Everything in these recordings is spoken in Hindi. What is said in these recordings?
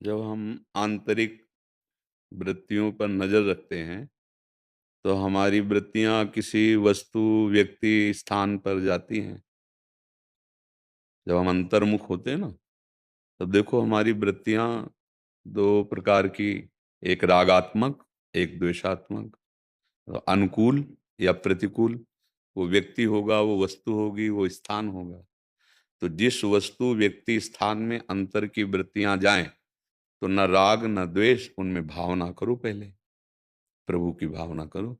जब हम आंतरिक वृत्तियों पर नज़र रखते हैं, तो हमारी वृत्तियाँ किसी वस्तु, व्यक्ति, स्थान पर जाती हैं। जब हम अंतर्मुख होते हैं ना, तब देखो हमारी वृत्तियाँ 2 प्रकार की, एक रागात्मक, एक द्वेषात्मक, अनुकूल या प्रतिकूल। वो व्यक्ति होगा, वो वस्तु होगी, वो स्थान होगा। तो जिस वस्तु, व्यक्ति, स्थान में अंतर की वृत्तियाँ जाएँ, तो न राग न द्वेष, उनमें भावना करो पहले, प्रभु की भावना करो।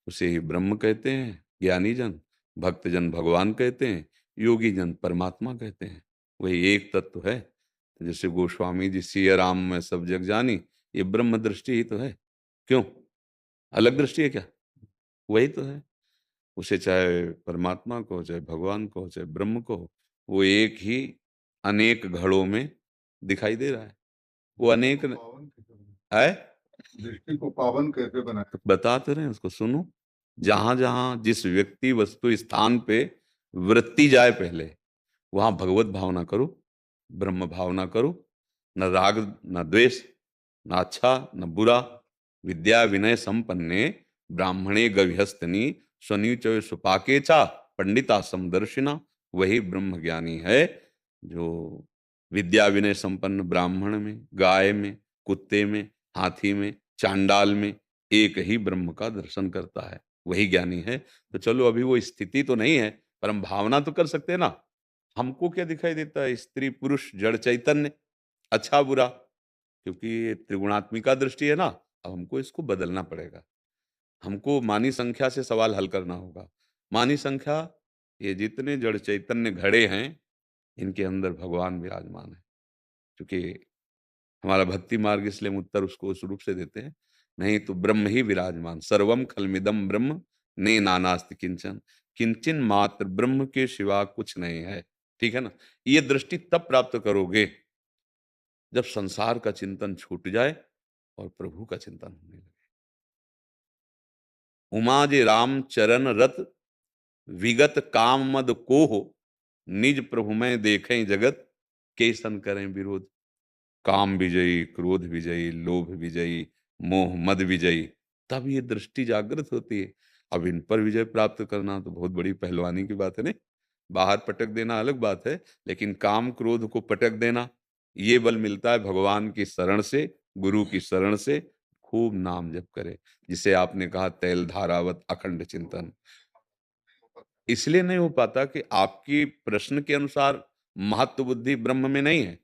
उसे ही ब्रह्म कहते हैं ज्ञानी जन, भक्तजन भगवान कहते हैं, योगी जन परमात्मा कहते हैं। वही एक तत्व है। तो जैसे गोस्वामी जी सिया राम में सब जग जानी, ये ब्रह्म दृष्टि ही तो है। क्यों? अलग दृष्टि है क्या? वही तो है। उसे चाहे परमात्मा को, चाहे भगवान को, चाहे ब्रह्म को, वो एक ही अनेक घड़ों में दिखाई दे रहा है। वो अनेक है। दृष्टि को पावन कैसे बनाए? तो बता तो रहे हैं, उसको सुनो। जहां जहां जिस व्यक्ति, वस्तु, स्थान पे वृत्ति जाए, पहले वहां भगवत भावना करो, ब्रह्म भावना करो। न राग न द्वेष, न अच्छा न बुरा। विद्या विनय संपन्ने ब्राह्मणे गविहस्तनी स्वनीच सुपाके चा पंडिता समदर्शिना। वही ब्रह्म ज्ञानी है जो विद्या विनय संपन्न ब्राह्मण में, गाय में, कुत्ते में, हाथी में, चांडाल में एक ही ब्रह्म का दर्शन करता है। वही ज्ञानी है। तो चलो, अभी वो स्थिति तो नहीं है, पर हम भावना तो कर सकते हैं ना। हमको क्या दिखाई देता है? स्त्री पुरुष जड़ चैतन्य, अच्छा बुरा। क्योंकि ये त्रिगुणात्मिका दृष्टि है ना। अब हमको इसको बदलना पड़ेगा। हमको मानी संख्या से सवाल हल करना होगा। मानी संख्या, ये जितने जड़ चैतन्य घड़े हैं, इनके अंदर भगवान विराजमान है। क्योंकि हमारा भक्ति मार्ग, इसलिए हम उत्तर उसको उस रूप से देते हैं। नहीं तो ब्रह्म ही विराजमान, सर्वम खलमिदम ब्रह्म ने नानास्ति किंचन। किंचन मात्र ब्रह्म के सिवा कुछ नहीं है। ठीक है ना? ये दृष्टि तब प्राप्त करोगे जब संसार का चिंतन छूट जाए और प्रभु का चिंतन होने लगे। उमा जे राम चरण रत, विगत काम मद को हो, निज प्रभु में देखें जगत, केसन करें विरोध। काम विजयी, क्रोध विजयी, लोभ विजयी, मोह मद विजयी, तब ये दृष्टि जागृत होती है। अब इन पर विजय प्राप्त करना तो बहुत बड़ी पहलवानी की बात है। नहीं, बाहर पटक देना अलग बात है, लेकिन काम क्रोध को पटक देना, ये बल मिलता है भगवान की शरण से, गुरु की शरण से। खूब नाम जप करे, जिसे आपने कहा तैल धारावत अखंड चिंतन। इसलिए नहीं हो पाता कि आपकी प्रश्न के अनुसार महत्व बुद्धि ब्रह्म में नहीं है।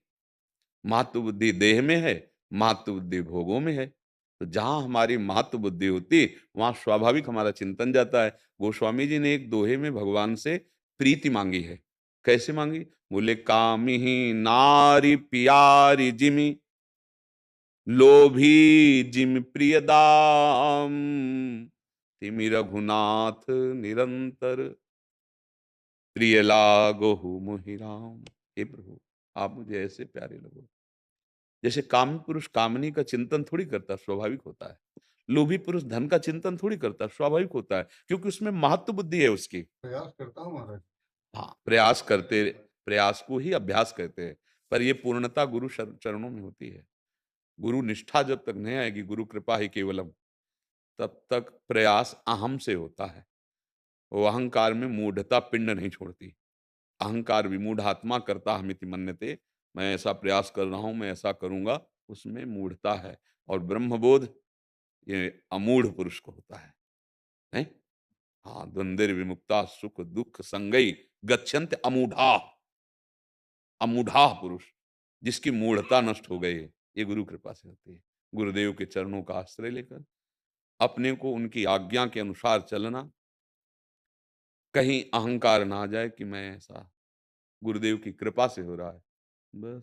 महत्व बुद्धि देह में है, महत्व बुद्धि भोगों में है। तो जहां हमारी महत्व बुद्धि होती, वहां स्वाभाविक हमारा चिंतन जाता है। गोस्वामी जी ने एक दोहे में भगवान से प्रीति मांगी है। कैसे मांगी? बोले, कामिही नारी प्यारी जिमि, लोभी जिमि प्रिय दाम, तिमि रघुनाथ निरंतर, प्रिय लागो मोहि राम। हे प्रभु, आप मुझे ऐसे प्यारे लगो। जैसे काम पुरुष कामनी का चिंतन थोड़ी करता, स्वाभाविक होता है। लोभी पुरुष धन का चिंतन थोड़ी करता, स्वाभाविक होता है, क्योंकि उसमें महत्व बुद्धि है उसकी। प्रयास करता हूँ महाराज। हाँ, प्रयास करते, प्रयास को ही अभ्यास कहते हैं। पर ये पूर्णता गुरु चरणों में होती है। गुरु निष्ठा जब तक नहीं आएगी, गुरु कृपा ही केवलम, तब तक प्रयास अहम से होता है। वो अहंकार में मूढ़ता पिंड नहीं छोड़ती। अहंकार विमूढ़ आत्मा करता हमिति मन्यते। मैं ऐसा प्रयास कर रहा हूं, मैं ऐसा करूंगा, उसमें मूढ़ता है। और ब्रह्मबोध, ये अमूढ़ पुरुष को होता है। नहीं? हाँ, द्वंद्व विमुक्ता सुख दुख संगई गच्छन्त अमूढ़ा। अमूढ़ा पुरुष, जिसकी मूढ़ता नष्ट हो गई है, ये गुरु कृपा से होती है। गुरुदेव के चरणों का आश्रय लेकर अपने को उनकी आज्ञा के अनुसार चलना, कहीं अहंकार ना आ जाए कि मैं ऐसा, गुरुदेव की कृपा से हो रहा है, बस